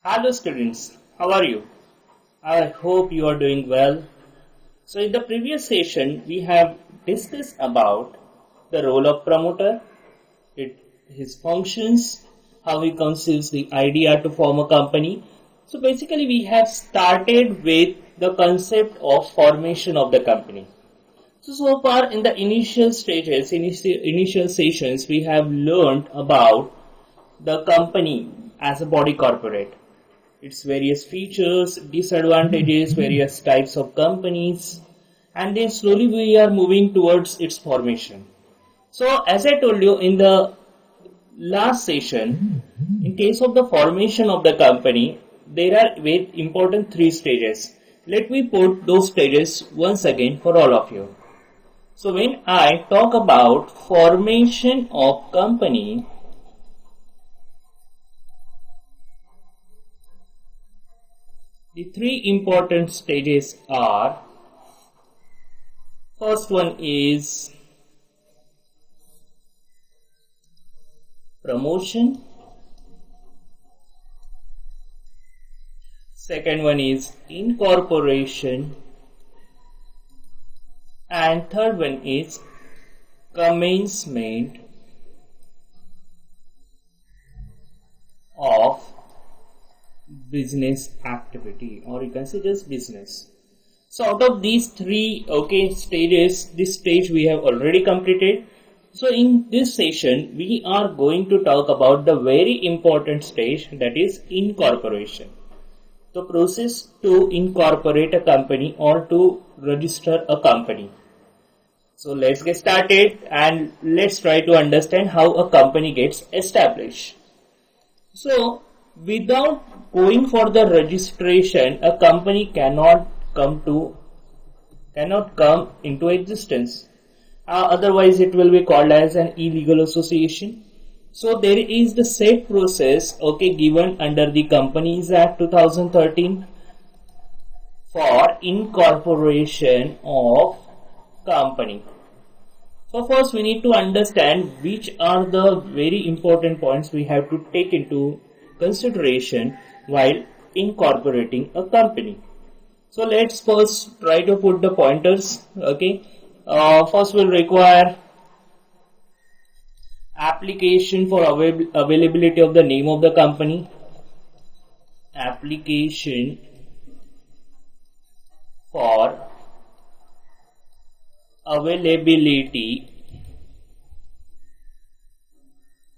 Hello students, how are you? I hope you are doing well. So in the previous session we have discussed about the role of promoter, his functions, how he conceives the idea to form a company. So basically we have started with the concept of formation of the company. So far in the initial stages, initial sessions, we have learned about the company as a body corporate, its various features, disadvantages, various types of companies, and then slowly we are moving towards its formation. So as I told you in the last session, in case of the formation of the company, there are very important three stages. Let me put those stages once again for all of you. So when I talk about formation of company, the three important stages are, first one is promotion, second one is incorporation, and third one is commencement of business activity, or you can say just business. So out of these three stages, this stage we have already completed. So in this session we are going to talk about the very important stage, that is incorporation, the process to incorporate a company or to register a company. So let's get started and let's try to understand how a company gets established. So without going for the registration, a company cannot come into existence. Otherwise it will be called as an illegal association. So there is the set process given under the Companies Act 2013 for incorporation of company. So first we need to understand which are the very important points we have to take into consideration while incorporating a company. So let's first try to put the pointers. First we'll require application for availability of the name of the company, application for availability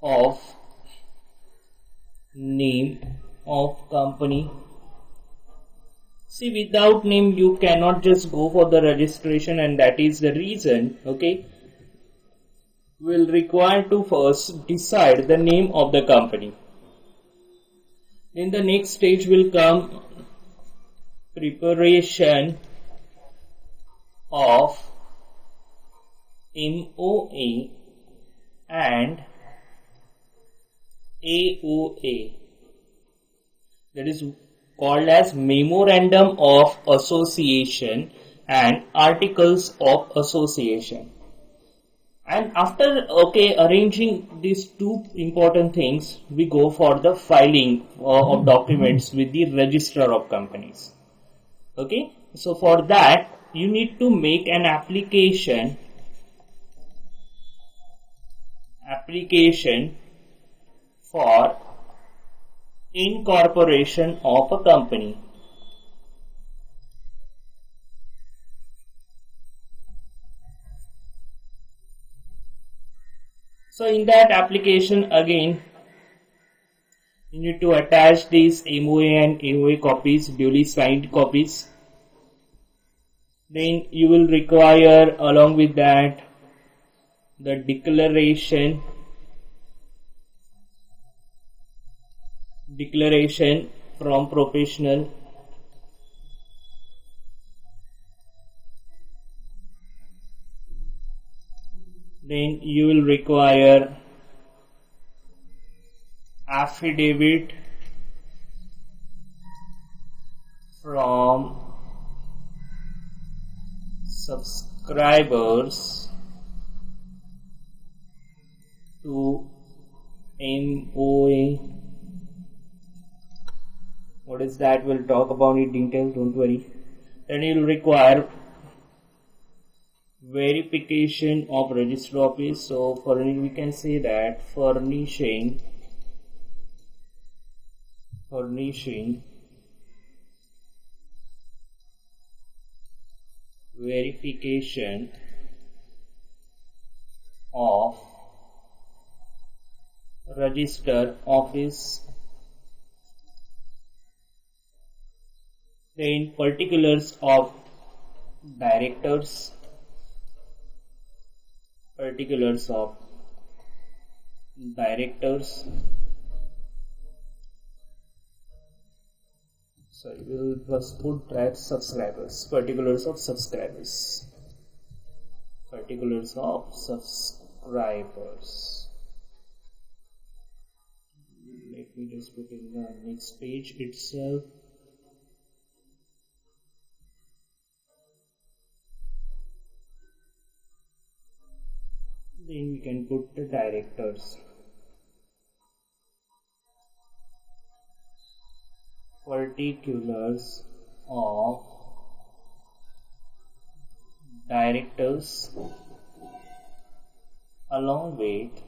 of name of company. See, without name you cannot just go for the registration, and that is the reason we'll require to first decide the name of the company. In the next stage will come preparation of MOA and AOA, that is called as Memorandum of Association and Articles of Association. And after arranging these two important things, we go for the filing of documents with the registrar of companies. So for that you need to make an application for incorporation of a company. So in that application again you need to attach these MOA and AOA copies, duly signed copies. Then you will require along with that the declaration from professional, then you will require affidavit from subscribers to MOA What is that? We'll talk about it in detail, don't worry. Then you'll require verification of register office. So for we can say that furnishing verification of register office. Then particulars of directors, sorry, we'll first put that subscribers, particulars of subscribers. Let me just put in the next page itself. Then we can put the directors. Particulars of directors along with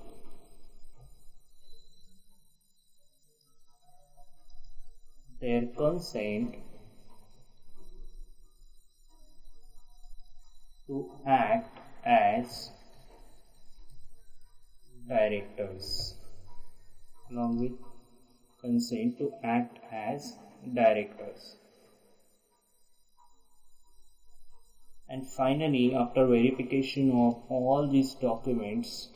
their consent to act as directors, And finally, after verification of all these documents,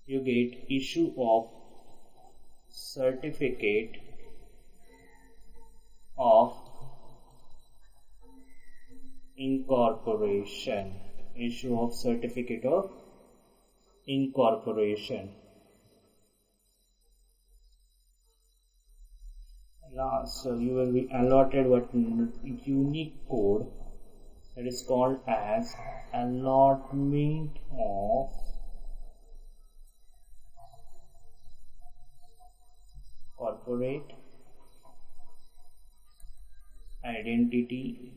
you get issue of certificate of incorporation. Last, so you will be allotted what unique code that is called as allotment of corporate identity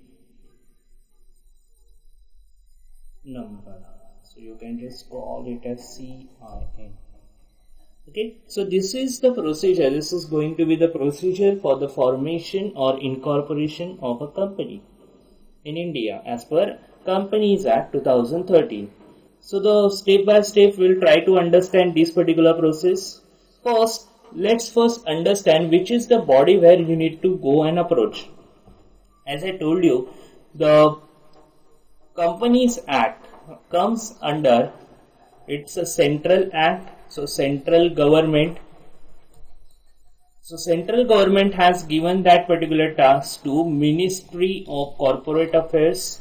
number. So you can just call it as CIN. Okay, so this is the procedure. This is going to be the procedure for the formation or incorporation of a company in India as per Companies Act 2013. So the step by step we'll try to understand this particular process. Let's first understand which is the body where you need to go and approach. As I told you, the Companies Act comes under, it's a central act. So central government has given that particular task to Ministry of Corporate Affairs,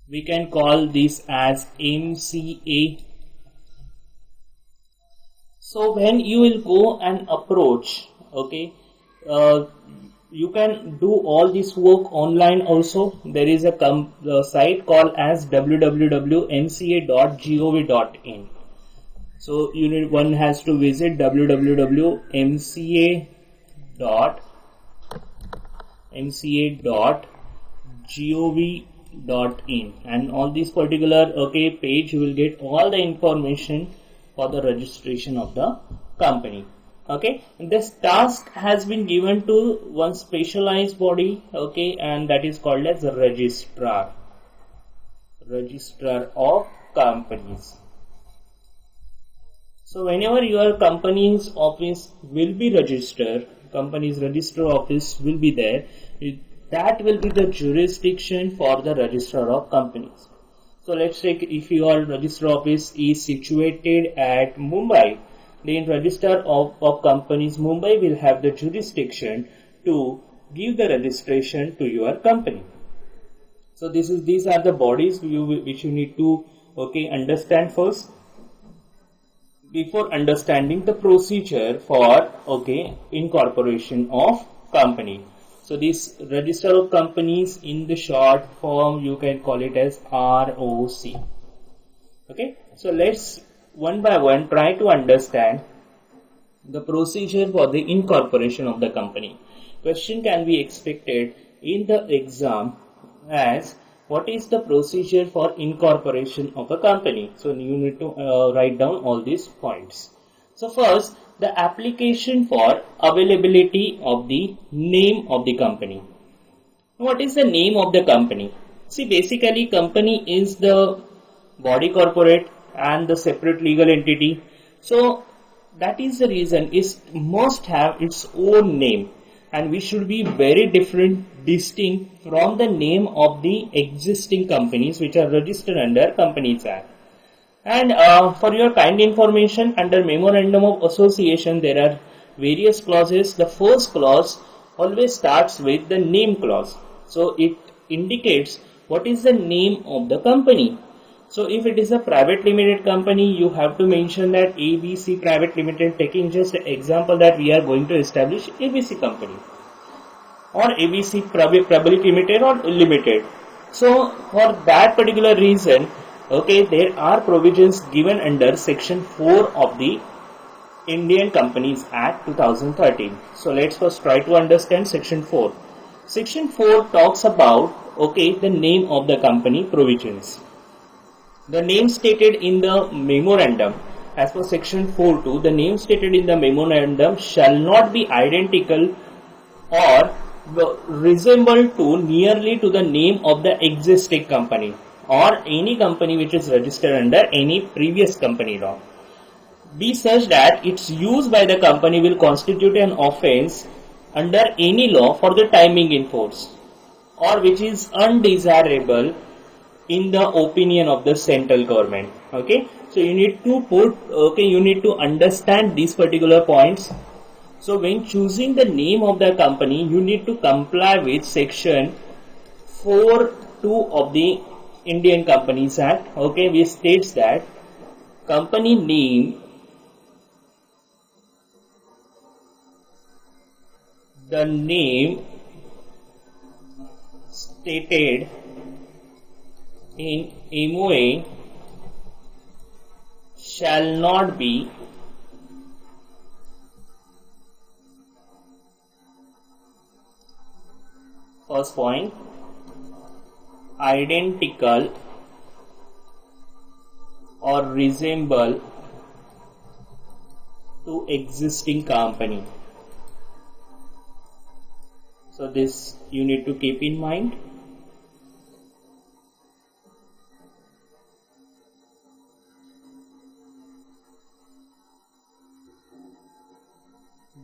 we can call this as MCA. So when you will go and approach, okay, you can do all this work online also. There is a site called as www.mca.gov.in. So one has to visit www.mca.gov.in, and on this particular page you will get all the information for the registration of the company. Okay, and this task has been given to one specialized body, and that is called as a registrar of companies. So whenever your company's office will be registered, company's register office will be there, that will be the jurisdiction for the registrar of companies. So let's take, if your register office is situated at Mumbai, then Register of Companies Mumbai will have the jurisdiction to give the registration to your company. So these are the bodies which you need to understand first before understanding the procedure for incorporation of company. So this register of companies, in the short form you can call it as ROC. Okay, so let's one by one try to understand the procedure for the incorporation of the company. Question can be expected in the exam as what is the procedure for incorporation of a company. So you need to write down all these points. So first, the application for availability of the name of the company. What is the name of the company? See, basically company is the body corporate and the separate legal entity. So that is the reason it must have its own name, and we should be very distinct from the name of the existing companies which are registered under Companies Act. And for your kind information, under Memorandum of Association there are various clauses. The first clause always starts with the name clause. So it indicates what is the name of the company. So if it is a private limited company, you have to mention that ABC Private Limited, taking just an example that we are going to establish ABC company or ABC Public Limited or Limited. So for that particular reason, okay, there are provisions given under section 4 of the Indian Companies Act 2013. So let's first try to understand section 4. Section 4 talks about, okay, the name of the company provisions. The name stated in the memorandum, as per section 4.2, the name stated in the memorandum shall not be identical or resemble to nearly to the name of the existing company or any company which is registered under any previous company law. Be such that its use by the company will constitute an offence under any law for the timing in force, or which is undesirable in the opinion of the central government. Okay, so you need to understand these particular points. So when choosing the name of the company, you need to comply with section 4.2 of the Indian Companies Act, okay, which states that company name, the name stated in MOA shall not be first point identical or resemble to existing company. So this you need to keep in mind.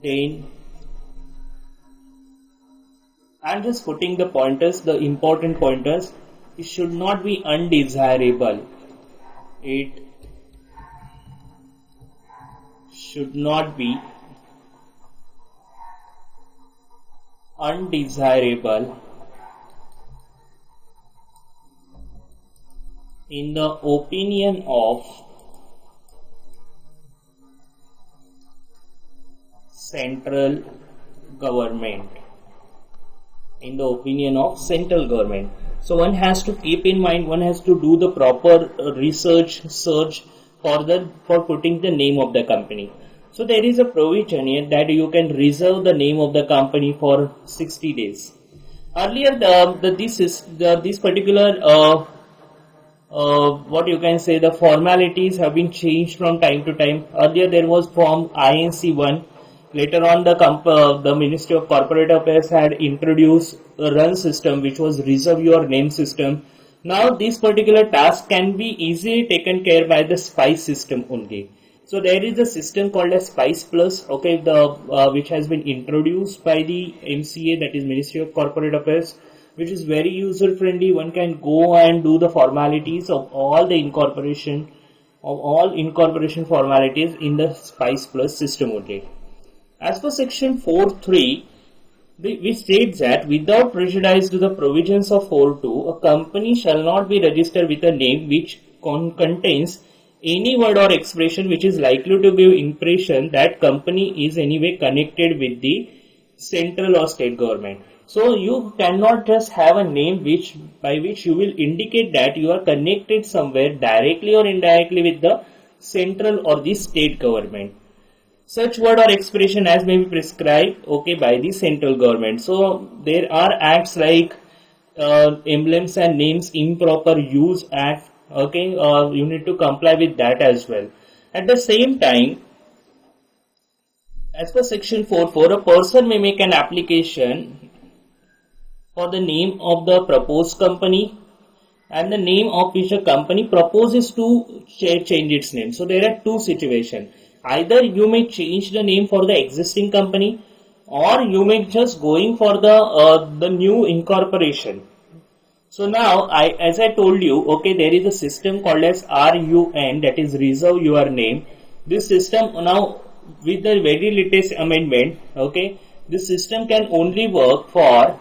Then I'm just putting the pointers, the important pointers. It should not be undesirable. It should not be undesirable in the opinion of central government. In the opinion of central government. So one has to keep in mind, one has to do the proper search for putting the name of the company. So there is a provision here that you can reserve the name of the company for 60 days. Earlier, this particular what you can say, the formalities have been changed from time to time. Earlier there was form INC1. Later on, the Ministry of Corporate Affairs had introduced a run system, which was reserve your name system. Now this particular task can be easily taken care by the SPICE system only. So there is a system called as SPICE Plus, okay, which has been introduced by the MCA, that is Ministry of Corporate Affairs, which is very user friendly. One can go and do the formalities of all the incorporation formalities in the SPICE Plus system only. As per section 4.3, which states that without prejudice to the provisions of 4.2, a company shall not be registered with a name which contains any word or expression which is likely to give impression that company is anyway connected with the central or state government. So you cannot just have a name by which you will indicate that you are connected somewhere directly or indirectly with the central or the state government. Such word or expression as may be prescribed by the central government. So there are acts like emblems and names improper use act. You need to comply with that as well. At the same time, as per section 4.4, a person may make an application for the name of the proposed company and the name of which a company proposes to change its name. So there are two situations. Either you may change the name for the existing company, or you may just going for the new incorporation. So now, as I told you, there is a system called as RUN, that is reserve your name. This system now, with the very latest amendment, this system can only work for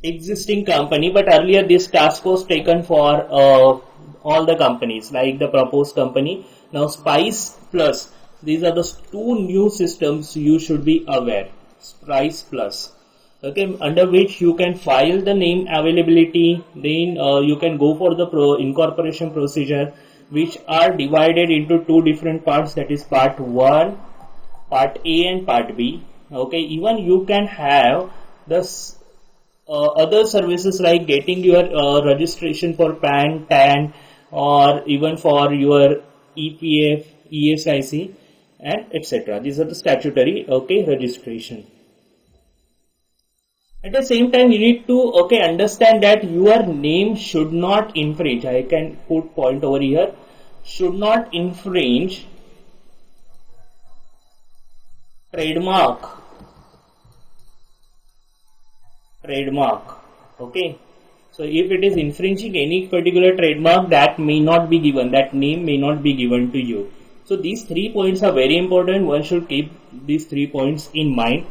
existing company, but earlier this task was taken for all the companies, like the proposed company. Now Spice Plus, these are the two new systems you should be aware. Spice Plus, under which you can file the name availability, then you can go for the incorporation procedure, which are divided into two different parts, that is part 1, part A and part B. Even you can have the other services like getting your registration for PAN, TAN, or even for your EPF, ESIC, and etc. These are the statutory registration. At the same time, you need to understand that your name should not infringe. I can put point over here. Should not infringe trademark. So if it is infringing any particular trademark, that may not be given, that name may not be given to you. So these 3 points are very important. One should keep these 3 points in mind.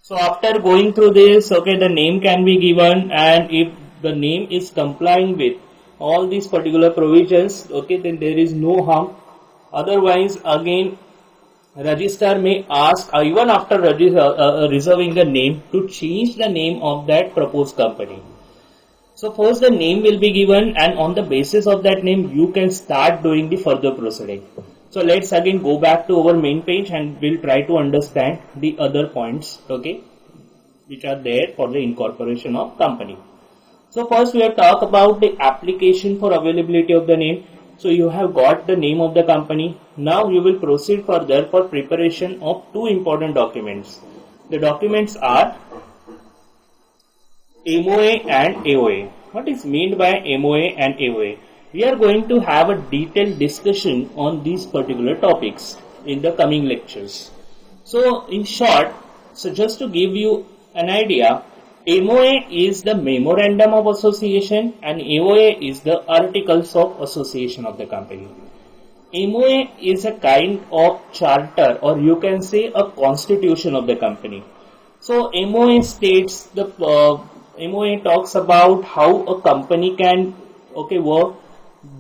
So after going through this, the name can be given, and if the name is complying with all these particular provisions, then there is no harm. Otherwise, again, registrar may ask, even after reserving the name, to change the name of that proposed company. So first the name will be given, and on the basis of that name you can start doing the further proceeding. So let's again go back to our main page and we'll try to understand the other points, which are there for the incorporation of company. So first we have talked about the application for availability of the name. So you have got the name of the company. Now you will proceed further for preparation of two important documents. The documents are MOA and AOA. What is meant by MOA and AOA? We are going to have a detailed discussion on these particular topics in the coming lectures. So in short, just to give you an idea, MOA is the Memorandum of Association and AOA is the Articles of Association of the company. MOA is a kind of charter, or you can say a constitution of the company. So MOA states MOA talks about how a company can work,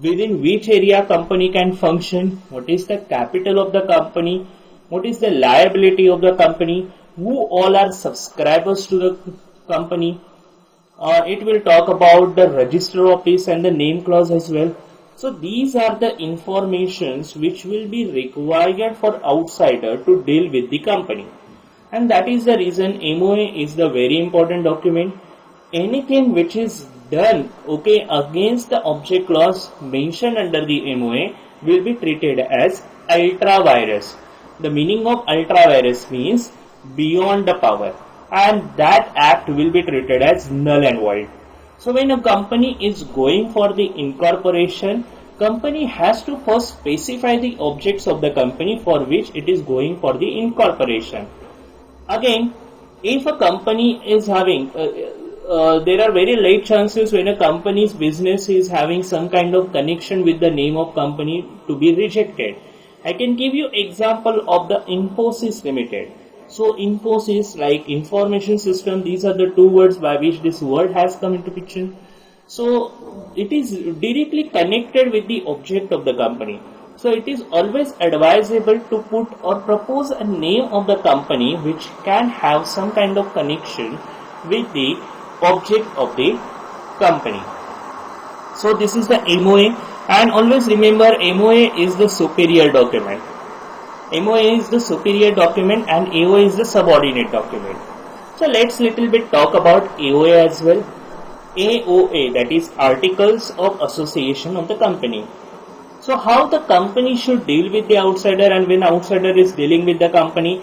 within which area company can function, what is the capital of the company, what is the liability of the company, who all are subscribers to the company. It will talk about the register office and the name clause as well. So these are the informations which will be required for outsider to deal with the company, and that is the reason MOA is the very important document. Anything which is done against the object clause mentioned under the MOA will be treated as ultra virus. The meaning of ultra virus means beyond the power, and that act will be treated as null and void. So when a company is going for the incorporation, company has to first specify the objects of the company for which it is going for the incorporation. Again, if a company is having there are very late chances when a company's business is having some kind of connection with the name of company to be rejected. I can give you example of the Infosys Limited. So Infosys, like information system, these are the two words by which this word has come into picture. So it is directly connected with the object of the company. So it is always advisable to put or propose a name of the company which can have some kind of connection with the object of the company. So this is the MOA, and always remember MOA is the superior document. MOA is the superior document and AOA is the subordinate document. So let's little bit talk about AOA as well. AOA, that is Articles of Association of the company. So how the company should deal with the outsider, and when outsider is dealing with the company,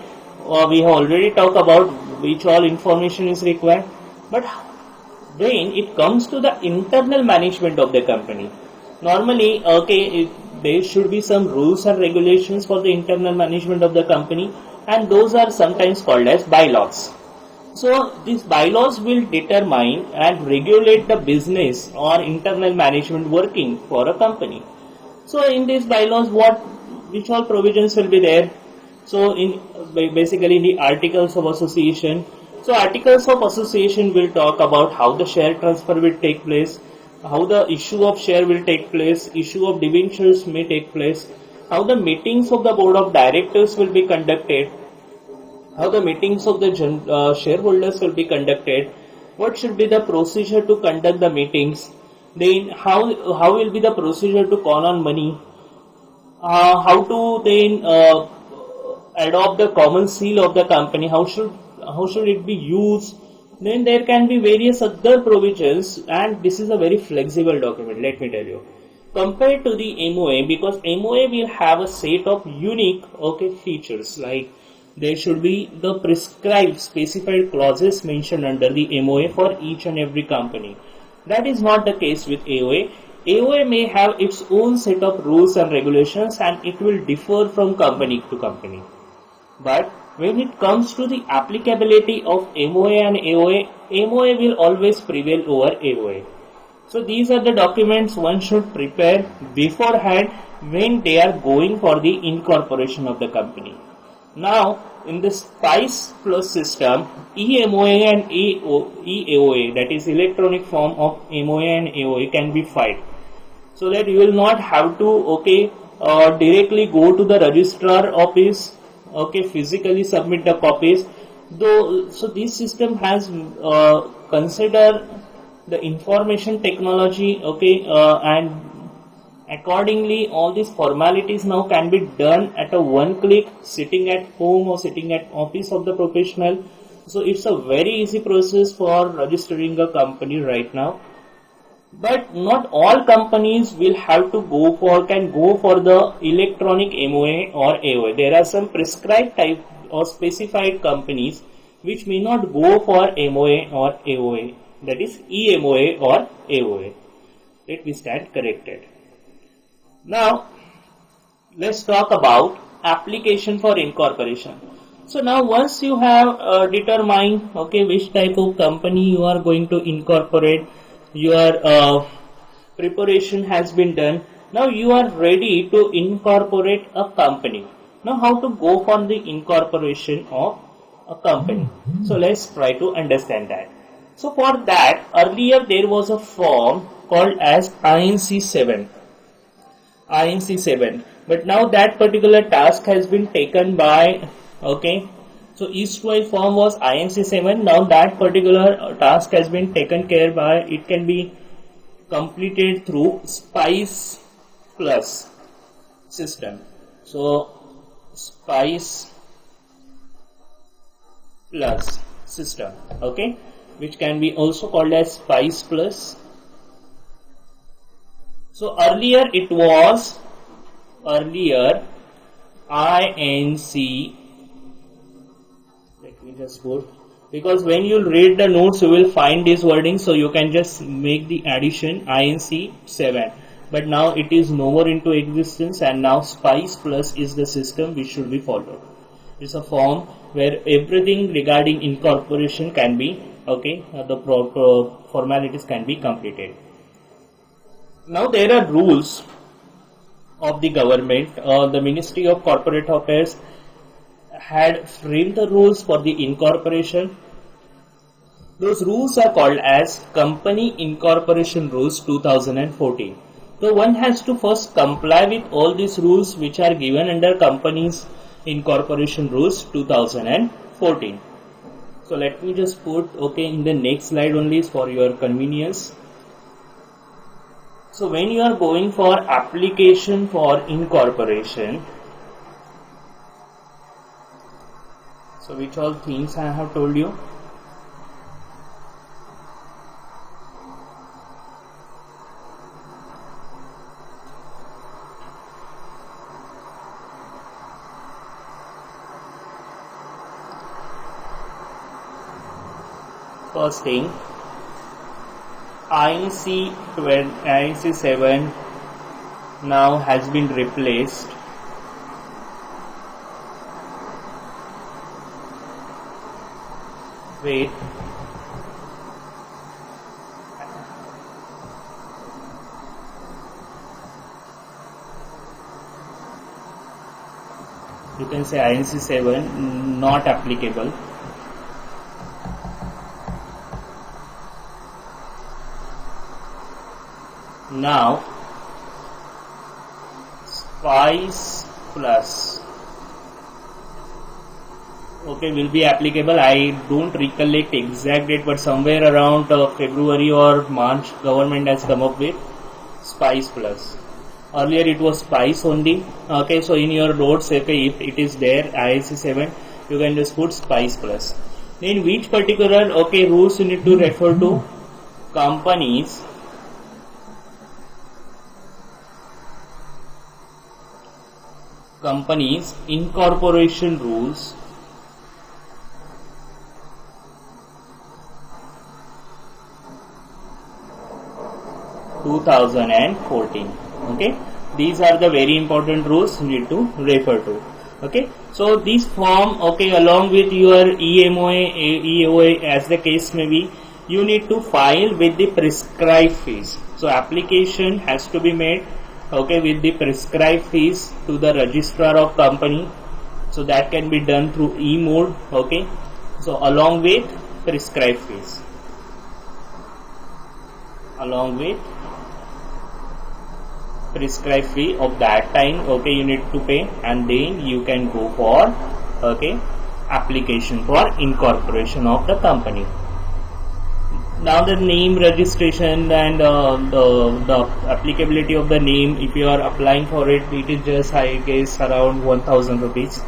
we have already talked about which all information is required. But when it comes to the internal management of the company, normally there should be some rules and regulations for the internal management of the company, and those are sometimes called as bylaws. So these bylaws will determine and regulate the business or internal management working for a company. So in these bylaws, which all provisions will be there? So basically in the Articles of Association. So Articles of Association will talk about how the share transfer will take place, how the issue of share will take place, issue of debentures may take place, how the meetings of the board of directors will be conducted, how the meetings of the shareholders will be conducted, what should be the procedure to conduct the meetings, then how will be the procedure to call on money, how to then adopt the common seal of the company, how should it be used. Then there can be various other provisions, and this is a very flexible document, let me tell you, compared to the MOA, because MOA will have a set of unique features, like there should be the prescribed specified clauses mentioned under the MOA for each and every company. That is not the case with AOA. AOA may have its own set of rules and regulations, and it will differ from company to company. But when it comes to the applicability of MOA and AOA, MOA will always prevail over AOA. So these are the documents one should prepare beforehand when they are going for the incorporation of the company. Now, in the SPICE Plus system, EMOA and EAOA, that is electronic form of MOA and AOA, can be filed, so that you will not have to directly go to the registrar office, physically submit the copies. So this system has considered the information technology, and accordingly all these formalities now can be done at a one click, sitting at home or sitting at office of the professional. So it's a very easy process for registering a company right now. But not all companies will have to can go for the electronic MOA or AOA. There are some prescribed type or specified companies which may not go for MOA or AOA, that is EMOA or AOA. Let me stand corrected. Now let's talk about application for incorporation. So now once you have determined which type of company you are going to incorporate, your preparation has been done. Now you are ready to incorporate a company. Now how to go for the incorporation of a company? So let's try to understand that. So for that, earlier there was a form called as INC 7, but now that particular task has been taken by so eastwise form was INC 7. Now that particular task has been taken care by, it can be completed through SPICE Plus system. So SPICE Plus system, which can be also called as SPICE Plus. So earlier it was INC. Let me just go, because when you read the notes you will find this wording, so you can just make the addition INC 7. But now it is no more into existence, and now SPICE Plus is the system which should be followed. It's a form where everything regarding incorporation can be the formalities can be completed. Now there are rules of the government. The Ministry of Corporate Affairs had framed the rules for the incorporation. Those rules are called as Company Incorporation Rules 2014. So one has to first comply with all these rules which are given under Companies Incorporation Rules 2014. So let me just put in the next slide only for your convenience. So when you are going for application for incorporation, so which all things I have told you? First thing, INC 7 now has been replaced with you can say INC 7 not applicable. Now SPICE Plus will be applicable. I don't recollect exact date, but somewhere around February or March government has come up with SPICE Plus. Earlier it was SPICE only. So in your notes, if it is there INC 7, you can just put SPICE Plus. Then which particular rules you need to refer to? Companies Incorporation Rules 2014. These are the very important rules you need to refer to. So these form along with your EMOA, AOA as the case may be, you need to file with the prescribed fees. So application has to be made with the prescribed fees to the registrar of company. So that can be done through e-mode. So along with prescribed fees, along with prescribed fee of that time you need to pay, and then you can go for application for incorporation of the company. Now the name registration and the applicability of the name, if you are applying for it, it is just I guess around 1000 rupees.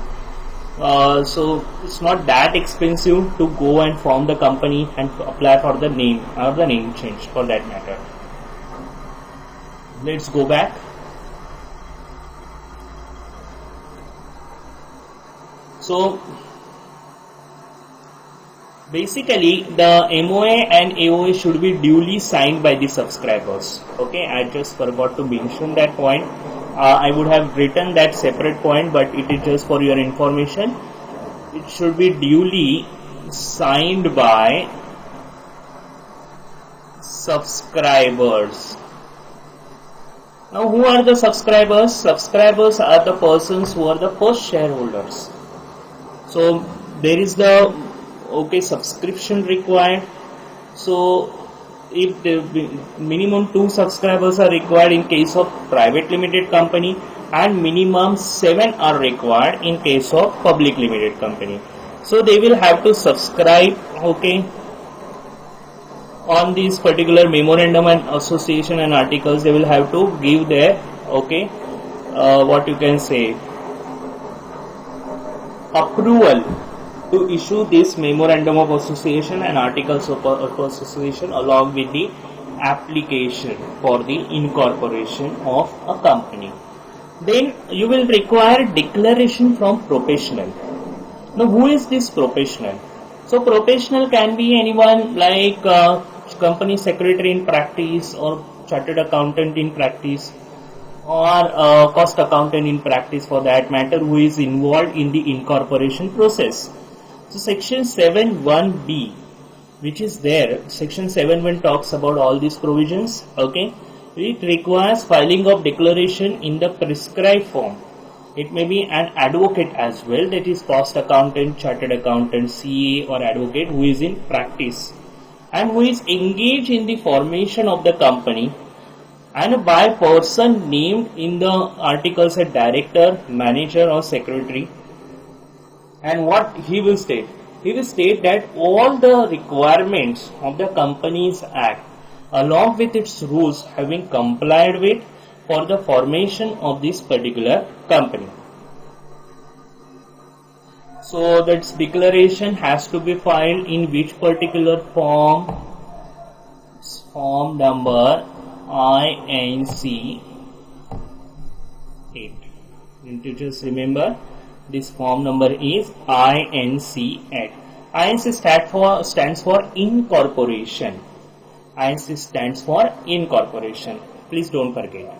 So it's not that expensive to go and form the company and apply for the name or the name change for that matter. Let's go back. So basically the MOA and AOA should be duly signed by the subscribers. I just forgot to mention that point. I would have written that separate point, but it is just for your information. It should be duly signed by subscribers. Now who are the subscribers? Subscribers are the persons who are the first shareholders. So there is the subscription required. So if the minimum 2 subscribers are required in case of private limited company, and minimum 7 are required in case of public limited company. So they will have to subscribe on these particular memorandum and association and articles. They will have to give their what you can say approval to issue this memorandum of association and articles of association along with the application for the incorporation of a company. Then you will require declaration from professional. Now who is this professional? So professional can be anyone like company secretary in practice, or chartered accountant in practice, or cost accountant in practice for that matter, who is involved in the incorporation process. So section 7(1)(b), which is there, section 7(1) talks about all these provisions. It requires filing of declaration in the prescribed form. It may be an advocate as well, that is cost accountant, chartered accountant, CA or advocate who is in practice and who is engaged in the formation of the company and by person named in the articles as director, manager or secretary. And what he will state? He will state that all the requirements of the Companies Act along with its rules have been complied with for the formation of this particular company. So that declaration has to be filed in which particular form? Form number INC 8. Need to just remember this form number is INC 8. INC stands for incorporation. INC stands for incorporation. Please don't forget.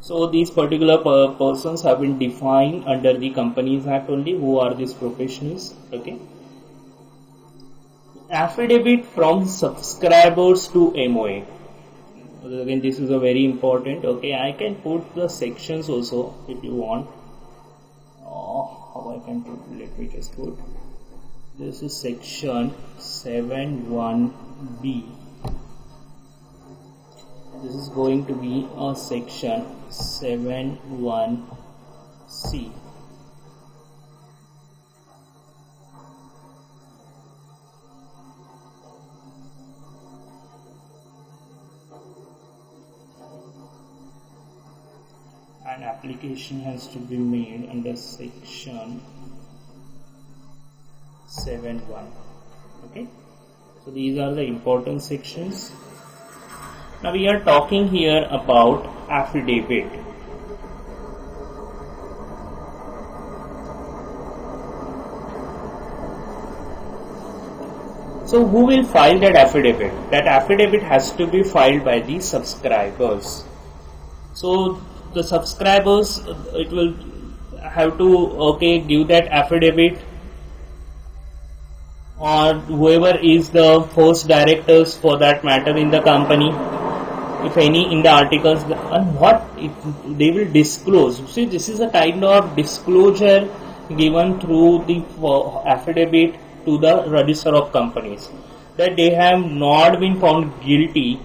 So these particular persons have been defined under the Companies Act only. Who are these professionals? Okay. Affidavit from subscribers to MOA. Again, this is a very important. Okay, I can put the sections also if you want. How I can put? Let me just put. This is section 7(1)(b). This is going to be a section 7(1)(c). And application has to be made under section 7(1). Okay, so these are the important sections. Now we are talking here about affidavit. So who will file that affidavit? That affidavit has to be filed by the subscribers. So the subscribers, it will have to give that affidavit, or whoever is the first directors for that matter in the company, if any in the articles, and what they will disclose. See, this is a kind of disclosure given through the affidavit to the register of companies, that they have not been found guilty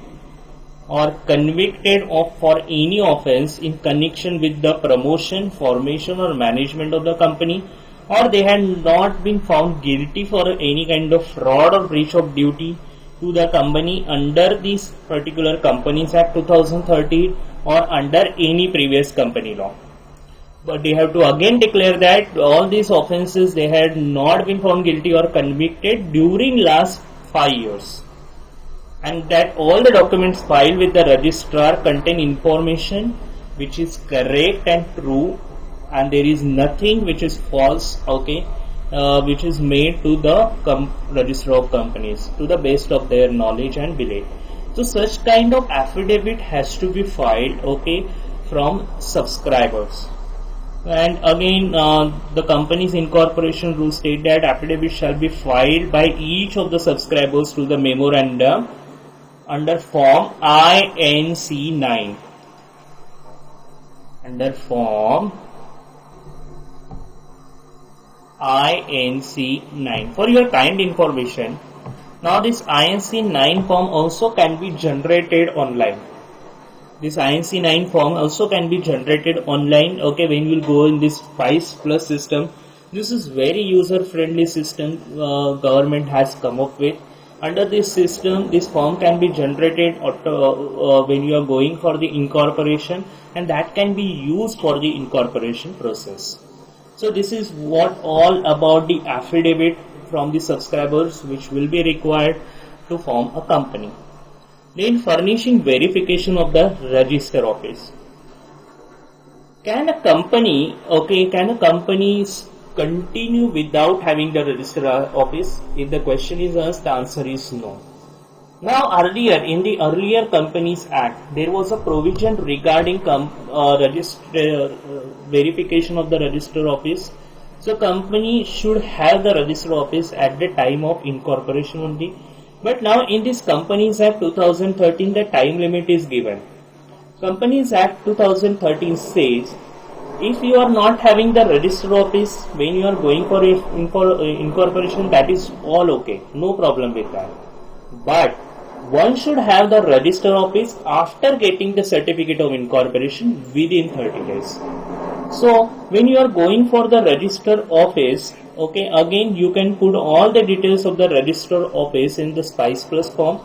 or convicted of for any offense in connection with the promotion, formation or management of the company, or they had not been found guilty for any kind of fraud or breach of duty to the company under this particular Companies Act 2013 or under any previous company law. But they have to again declare that all these offenses they had not been found guilty or convicted during last 5 years, and that all the documents filed with the registrar contain information which is correct and true, and there is nothing which is false, which is made to the register of companies to the best of their knowledge and belief. So such kind of affidavit has to be filed from subscribers. And again, the Companies Incorporation rules state that affidavit shall be filed by each of the subscribers to the memorandum under form INC 9. Under form INC 9. For your kind information, now this INC 9 form also can be generated online. This INC 9 form also can be generated online. When you will go in this FICE Plus system, this is very user friendly system government has come up with. Under this system, this form can be generated when you are going for the incorporation, and that can be used for the incorporation process. So this is what all about the affidavit from the subscribers which will be required to form a company. Then furnishing verification of the register office. Can a company continue without having the register office? If the question is asked, the answer is no. Now earlier, in the earlier Companies Act, there was a provision regarding verification of the register office. So company should have the register office at the time of incorporation only. But now in this Companies Act 2013, the time limit is given. Companies Act 2013 says, if you are not having the register office when you are going for incorporation, that is all okay, no problem with that. but one should have the register office after getting the certificate of incorporation within 30 days. So when you are going for the register office, okay, again you can put all the details of the register office in the Spice Plus form.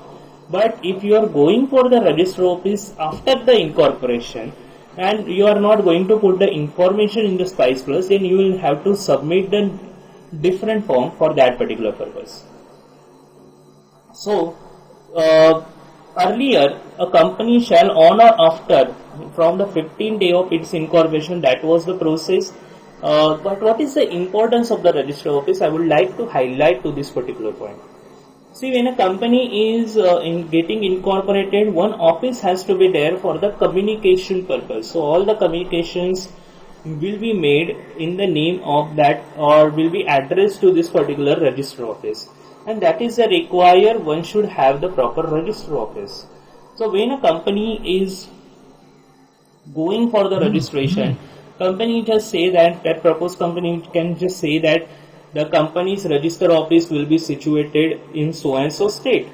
But if you are going for the register office after the incorporation and you are not going to put the information in the Spice Plus, then you will have to submit the different form for that particular purpose. So earlier a company shall on or after from the 15th day of its incorporation, that was the process. But what is the importance of the register office? I would like to highlight to this particular point. See, when a company is getting incorporated, one office has to be there for the communication purpose. So all the communications will be made in the name of that, or will be addressed to this particular register office, and that is the require one should have the proper register office. So when a company is going for the registration, company just say that proposed company can just say that the company's register office will be situated in so and so state,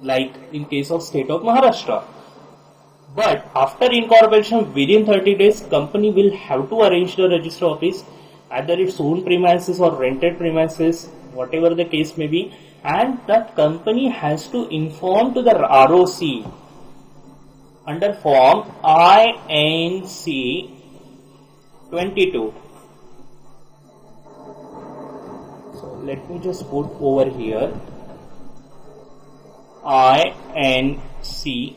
like in case of state of Maharashtra. But after incorporation within 30 days, company will have to arrange the register office, either its own premises or rented premises, whatever the case may be, and that company has to inform to the ROC under form INC 22. So let me just put over here INC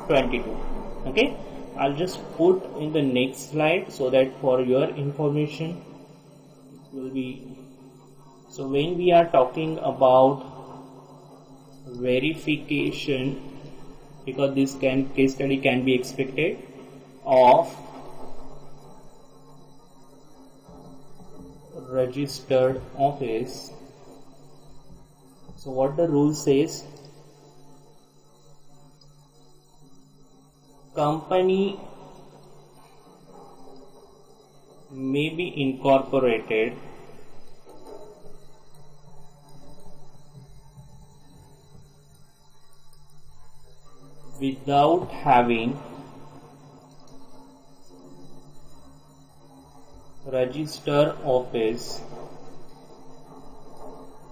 22. Okay, I'll just put in the next slide so that for your information it will be. So when we are talking about verification, because this case study can be expected of registered office. So what the rule says, company may be incorporated without having register office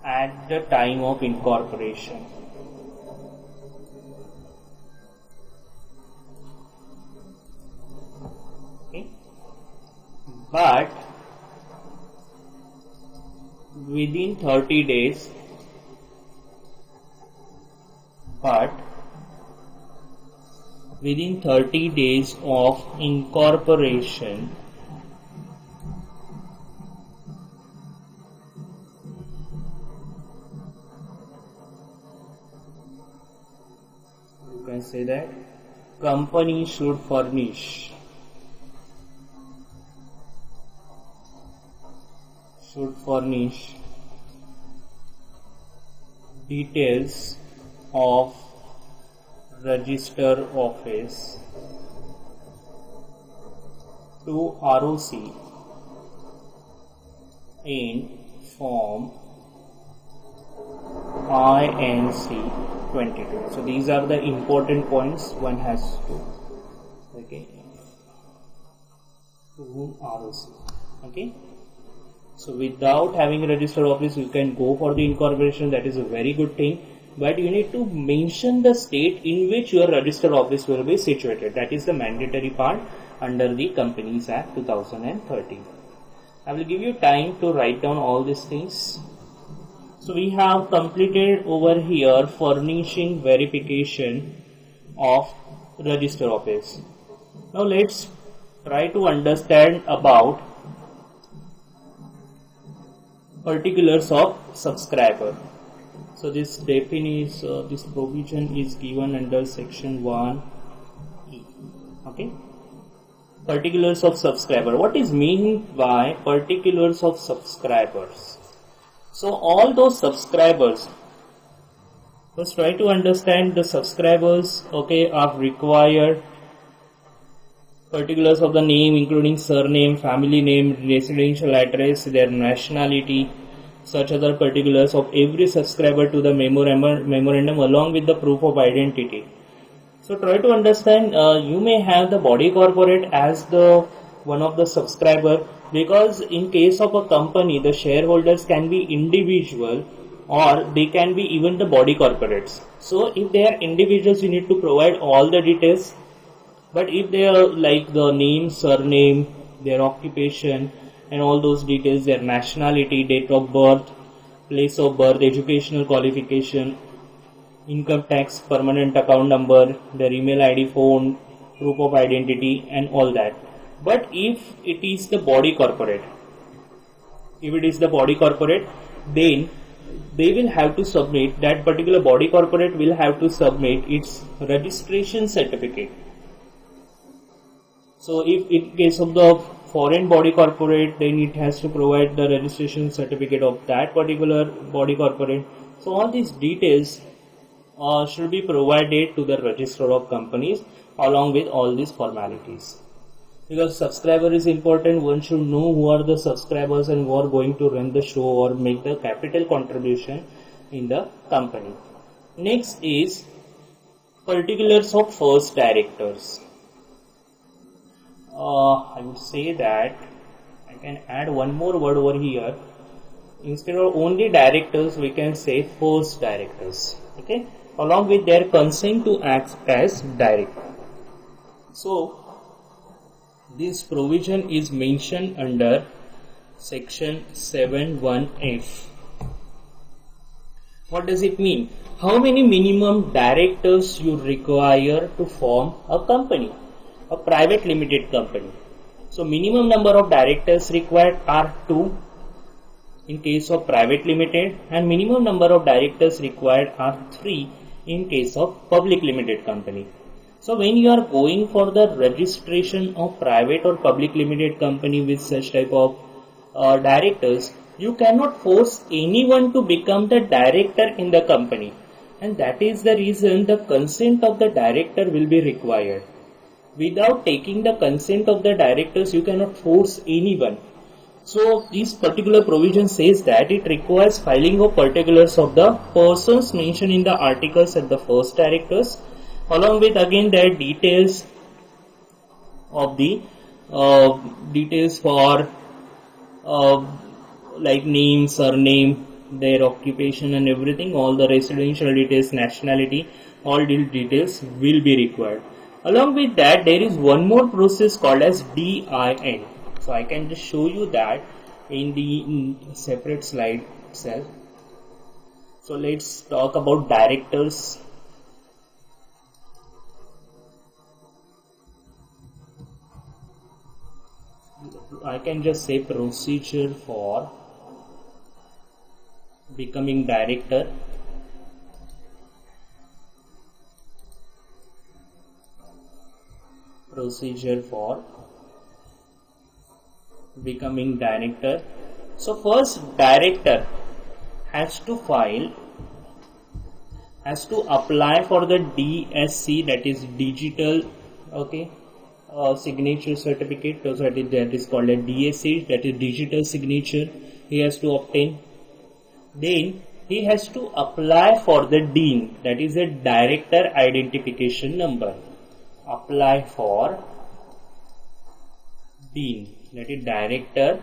at the time of incorporation. Okay. But within 30 days, within 30 days of incorporation, you can say that company should furnish details of register office to ROC in form INC 22. So these are the important points one has to, okay, to whom ROC. Okay. So without having a register office, you can go for the incorporation. That is a very good thing. But you need to mention the state in which your register office will be situated. That is the mandatory part under the Companies Act 2013. I will give you time to write down all these things. So we have completed over here furnishing verification of register office. Now let's try to understand about particulars of subscriber. So this definition, this provision is given under section 1E. Okay. Particulars of subscriber. What is meant by particulars of subscribers? So all those subscribers, first try to understand the subscribers, okay, are required. Particulars of the name including surname, family name, residential address, their nationality, such other particulars of every subscriber to the memorandum along with the proof of identity. So try to understand, you may have the body corporate as the one of the subscriber, because in case of a company the shareholders can be individual or they can be even the body corporates. So if they are individuals, you need to provide all the details, but if they are like the name, surname, their occupation and all those details, their nationality, date of birth, place of birth, educational qualification, income tax, permanent account number, their email ID, phone, proof of identity and all that. But if it is the body corporate, then they will have to submit, that particular body corporate will have to submit its registration certificate. So if in case of the foreign body corporate, then it has to provide the registration certificate of that particular body corporate. So all these details should be provided to the registrar of companies along with all these formalities. Because subscriber is important, one should know who are the subscribers and who are going to run the show or make the capital contribution in the company. Next is particulars of first directors. I would say that I can add one more word over here. Instead of only directors, we can say first directors, okay, along with their consent to act as director. So this provision is mentioned under section 7(1)(f). What does it mean? How many minimum directors you require to form a company, a private limited company? So minimum number of directors required are 2 in case of private limited, and minimum number of directors required are 3 in case of public limited company. So when you are going for the registration of private or public limited company with such type of directors, you cannot force anyone to become the director in the company, and that is the reason the consent of the director will be required. Without taking the consent of the directors, you cannot force anyone. So this particular provision says that it requires filing of particulars of the persons mentioned in the articles at the first directors, along with again their details of the details for like name, surname, their occupation and everything, all the residential details, nationality, all these details will be required. Along with that, there is one more process called as DIN. So I can just show you that in the separate slide itself. So let's talk about directors. I can just say procedure for becoming director. Procedure for becoming director. So first, director has to apply for the DSC, that is digital, okay, signature certificate. So that is called a DSC, that is digital signature. He has to obtain. Then he has to apply for the DIN, that is a director identification number. Apply for DIN, that is director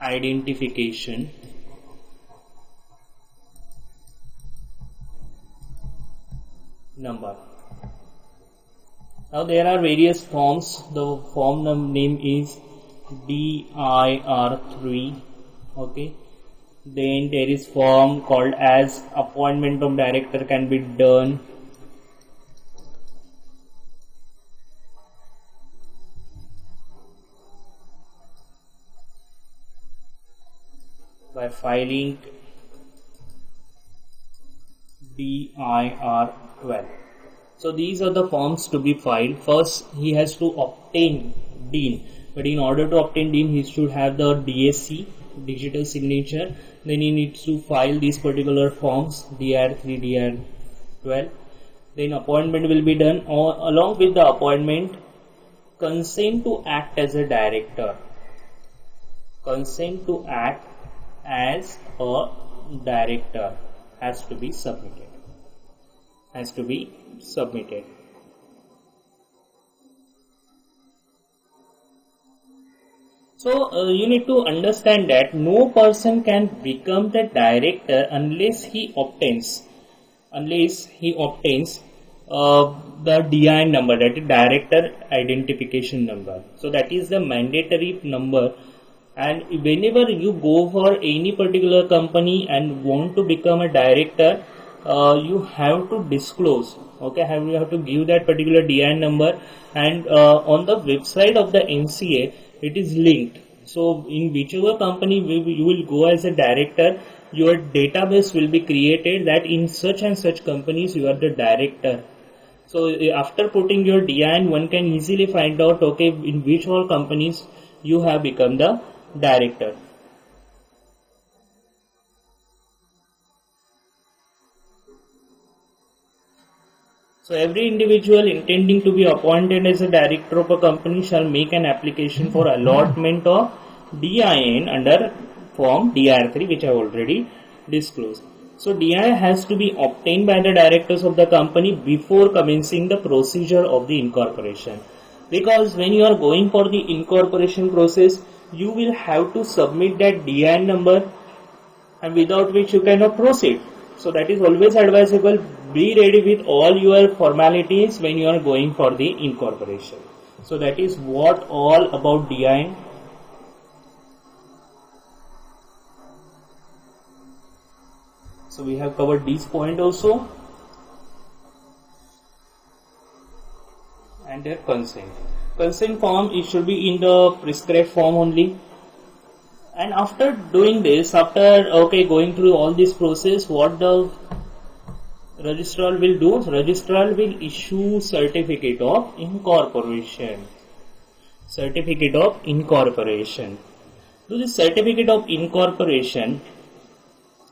identification number. Now there are various forms. The form name is DIR3, okay. Then there is form called as appointment of director can be done. By filing DIR12. So these are the forms to be filed. First, he has to obtain DIN, but in order to obtain DIN, he should have the DSC, digital signature. Then he needs to file these particular forms, DIR3, DIR12. Then appointment will be done. Along with the appointment, consent to act as a director. consent to act as a director has to be submitted. So you need to understand that no person can become the director unless he obtains the DIN number, that is director identification number. So that is the mandatory number, and whenever you go for any particular company and want to become a director, you have to disclose, okay, you have to give that particular DIN number, and on the website of the MCA it is linked. So in whichever company you will go as a director, your database will be created that in such and such companies you are the director. So after putting your DIN, one can easily find out, okay, in which all companies you have become the director. So every individual intending to be appointed as a director of a company shall make an application for allotment of DIN under form DR3, which I have already disclosed. So DI has to be obtained by the directors of the company before commencing the procedure of the incorporation. Because when you are going for the incorporation process, you will have to submit that DIN number, and without which you cannot proceed. So that is always advisable. Be ready with all your formalities when you are going for the incorporation. So that is what all about DIN. So we have covered this point also, and their consent. Consent form, it should be in the prescribed form only. And after doing this, after going through all this process, what the registrar will do? Registrar will issue certificate of incorporation. Certificate of incorporation. So this certificate of incorporation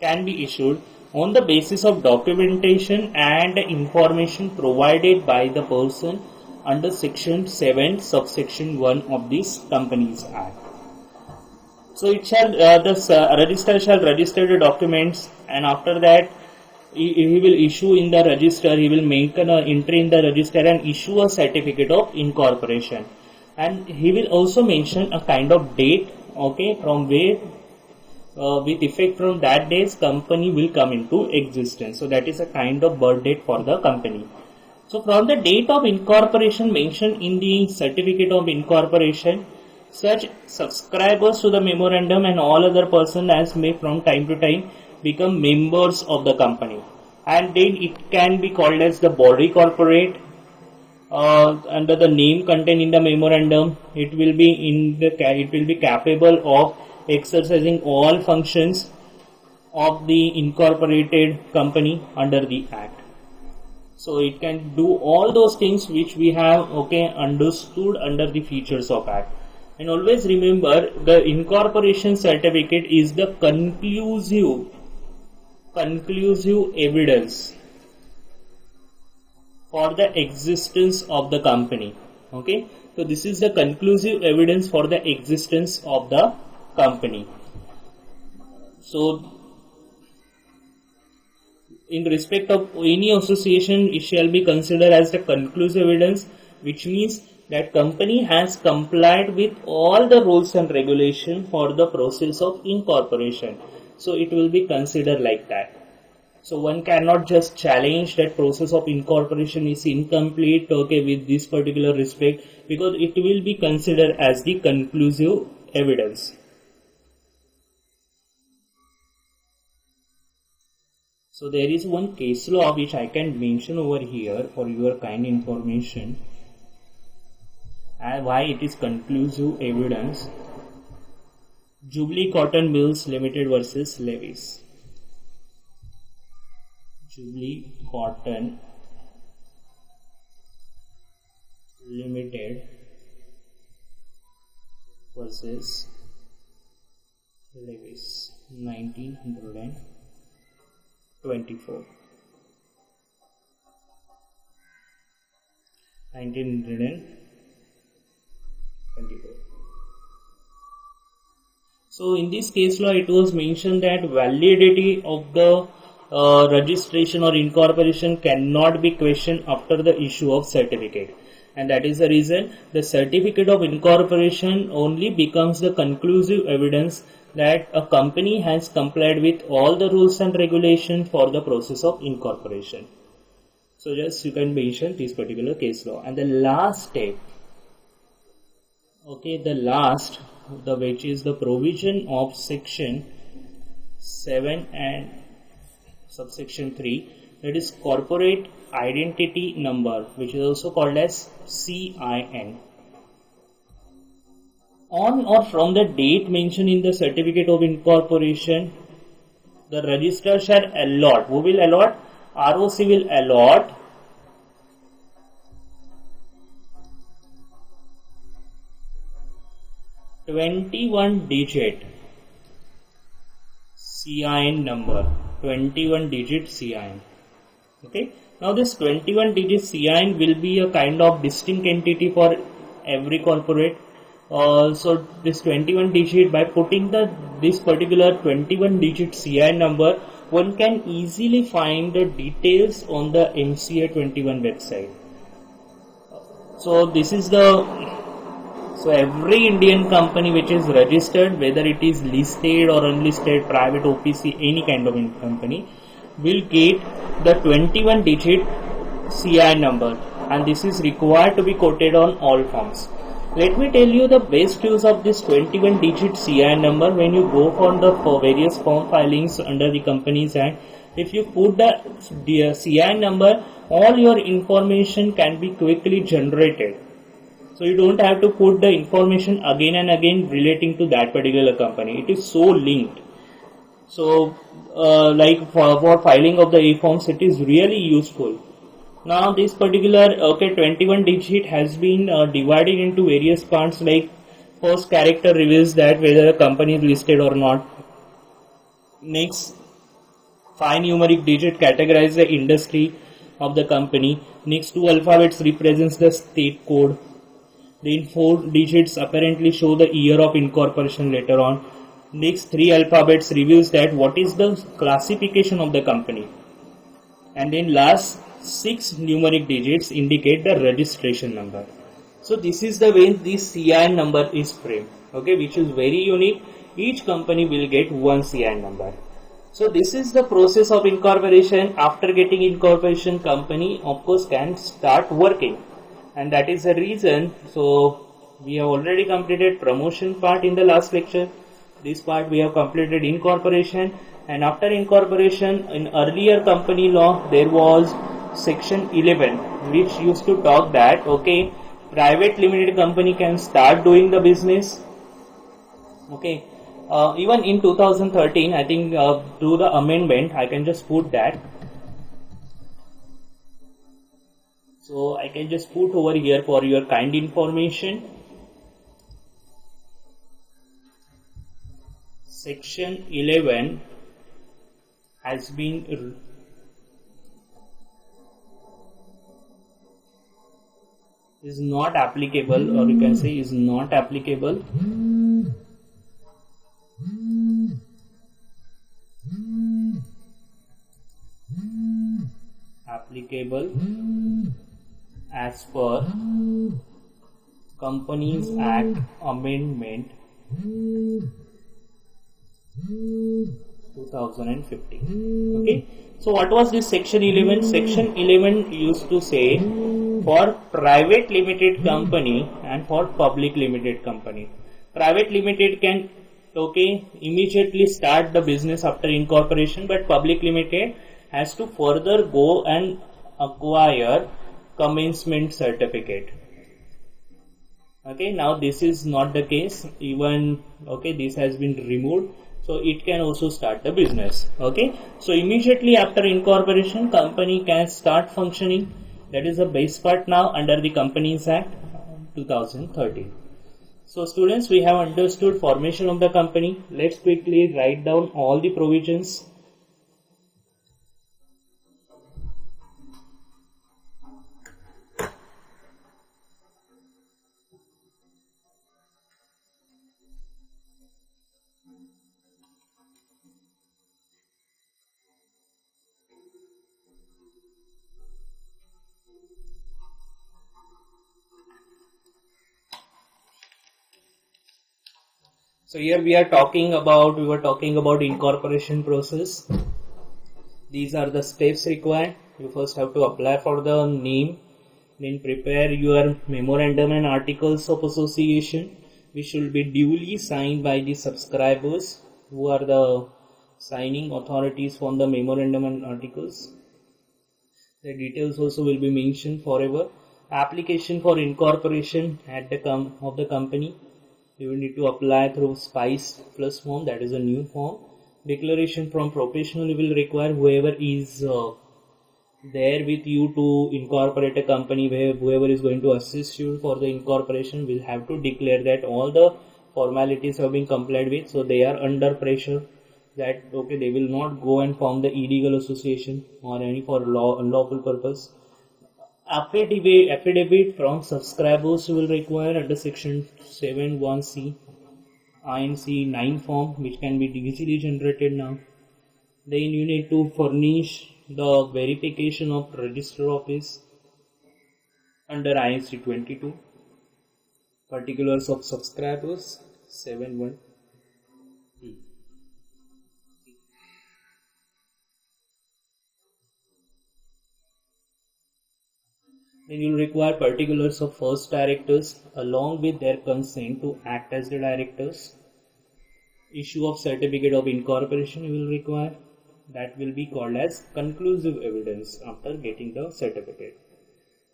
can be issued on the basis of documentation and information provided by the person under section 7 subsection 1 of this Companies Act. So it shall the registrar shall register the documents, and after that he will issue in the register, he will make an entry in the register and issue a certificate of incorporation, and he will also mention a kind of date, okay, from where with effect from that day's company will come into existence. So that is a kind of birth date for the company. So from the date of incorporation mentioned in the certificate of incorporation, such subscribers to the memorandum and all other persons as may from time to time become members of the company, and then it can be called as the body corporate. Under the name contained in the memorandum, it will be capable of exercising all functions of the incorporated company under the Act. So it can do all those things which we have understood under the features of Act. And always remember, the incorporation certificate is the conclusive evidence for the existence of the company. Okay, so this is the conclusive evidence for the existence of the company. So in respect of any association, it shall be considered as the conclusive evidence, which means that company has complied with all the rules and regulations for the process of incorporation. So it will be considered like that. So one cannot just challenge that process of incorporation is incomplete, with this particular respect, because it will be considered as the conclusive evidence. So there is one case law which I can mention over here for your kind information, and why it is conclusive evidence. Jubilee Cotton Mills Limited versus Levis. Jubilee Cotton Limited versus Levis, 1924. 1924. So in this case law, it was mentioned that validity of the registration or incorporation cannot be questioned after the issue of certificate, and that is the reason the certificate of incorporation only becomes the conclusive evidence that a company has complied with all the rules and regulations for the process of incorporation. So just you can mention this particular case law. And the last step, okay, which is the provision of section 7 and subsection 3, that is corporate identity number, which is also called as CIN. On or from the date mentioned in the certificate of incorporation, the registrar shall allot. Who will allot? ROC will allot (21-digit) CIN number. 21-digit CIN. Okay. Now this 21-digit CIN will be a kind of distinct entity for every corporate. So this 21-digit, by putting this particular 21-digit CIN number, one can easily find the details on the MCA 21 website. So this is so every Indian company which is registered, whether it is listed or unlisted, private, OPC, any kind of company, will get the 21-digit CIN number, and this is required to be quoted on all forms. Let me tell you the best use of this 21-digit CIN number. When you go for various form filings under the Companies Act, if you put the CIN number, all your information can be quickly generated. So you don't have to put the information again and again relating to that particular company. It is so linked. So like for filing of the E-forms, it is really useful. Now this particular 21 digit has been divided into various parts, like first character reveals that whether a company is listed or not. Next, 5 numeric digit categorize the industry of the company. Next, 2 alphabets represents the state code. Then 4 digits apparently show the year of incorporation later on. Next, 3 alphabets reveals that what is the classification of the company. And then last 6 numeric digits indicate the registration number. So this is the way this CIN number is framed, okay, which is very unique. Each company will get one CIN number. So this is the process of incorporation. After getting incorporation, company of course can start working, and that is the reason. So we have already completed promotion part in the last lecture. This part we have completed incorporation, and after incorporation, in earlier company law there was section 11 which used to talk that okay, private limited company can start doing the business. Okay, even in 2013, I think through the amendment, I can just put that. So I can just put over here for your kind information. Section 11 has been is not applicable, or you can say is not applicable as per Companies Act Amendment 2015. Okay, so what was this section 11? Section 11 used to say for private limited company and for public limited company. Private limited can immediately start the business after incorporation, but public limited has to further go and acquire commencement certificate. Okay, now this is not the case. Even this has been removed, so it can also start the business. Okay, so immediately after incorporation, company can start functioning. That is the base part now under the Companies Act 2013. So students, we have understood formation of the company. Let's quickly write down all the provisions. So here we were talking about incorporation process. These are the steps required. You first have to apply for the name, then prepare your memorandum and articles of association, which should be duly signed by the subscribers, who are the signing authorities from the memorandum and articles. The details also will be mentioned forever. Application for incorporation at of the company. You will need to apply through SPICE Plus form, that is a new form. Declaration from professional you will require whoever is there with you to incorporate a company, whoever is going to assist you for the incorporation will have to declare that all the formalities have been complied with, so they are under pressure that okay, they will not go and form the illegal association or any for unlawful purpose. Affidavit from subscribers you will require under section 7(1)(c) INC 9 form, which can be easily generated now. Then you need to furnish the verification of register office under INC 22. Particulars of subscribers 7(1). Then you will require particulars of first directors along with their consent to act as the directors. Issue of certificate of incorporation you will require. That will be called as conclusive evidence after getting the certificate.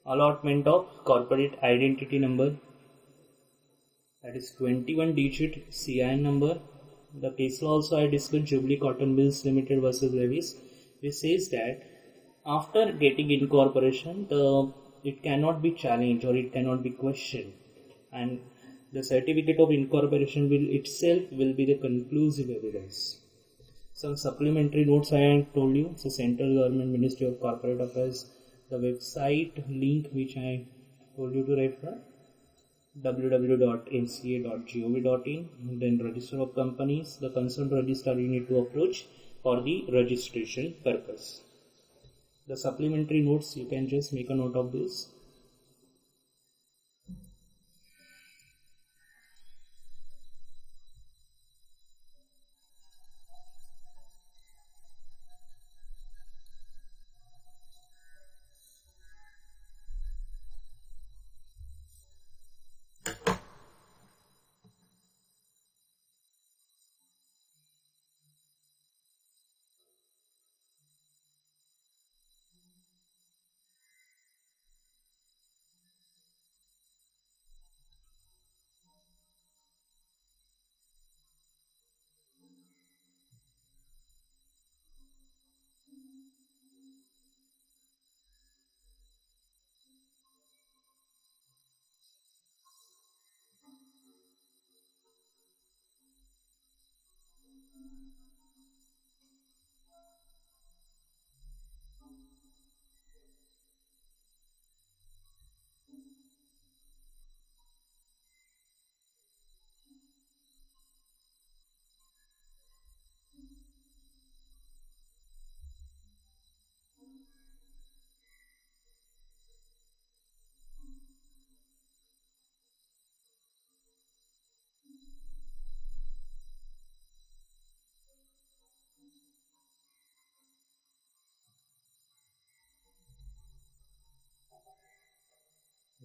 Allotment of corporate identity number, that is 21-digit CIN number. The case law also I discussed, Jubilee Cotton Mills Limited versus Levis, which says that after getting incorporation, it cannot be challenged or it cannot be questioned, and the certificate of incorporation will be the conclusive evidence. Some supplementary notes I told you. So Central Government Ministry of Corporate Affairs, the website link which I told you to refer, www.nca.gov.in. Then register of companies, the concerned registrar you need to approach for the registration purpose. The supplementary notes, you can just make a note of this.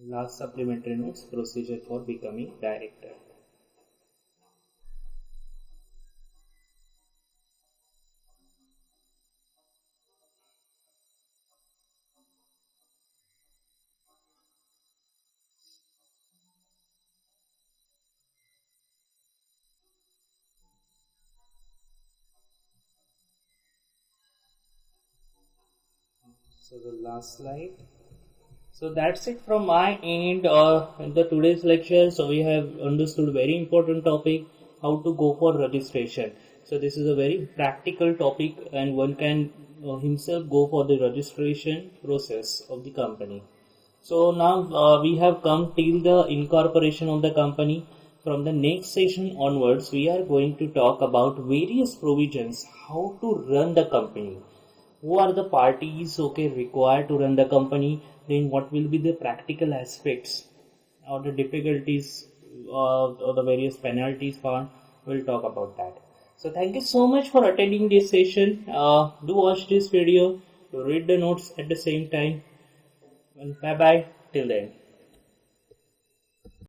Last supplementary notes, procedure for becoming director. So the last slide. So that's it from my end in the today's lecture. So we have understood very important topic, how to go for registration. So this is a very practical topic and one can himself go for the registration process of the company. So now we have come till the incorporation of the company. From the next session onwards, we are going to talk about various provisions, how to run the company. Who are the parties required to run the company, then what will be the practical aspects or the difficulties or the various penalties part, we'll talk about that. So thank you so much for attending this session. Do watch this video, do read the notes at the same time. Well, bye bye till then.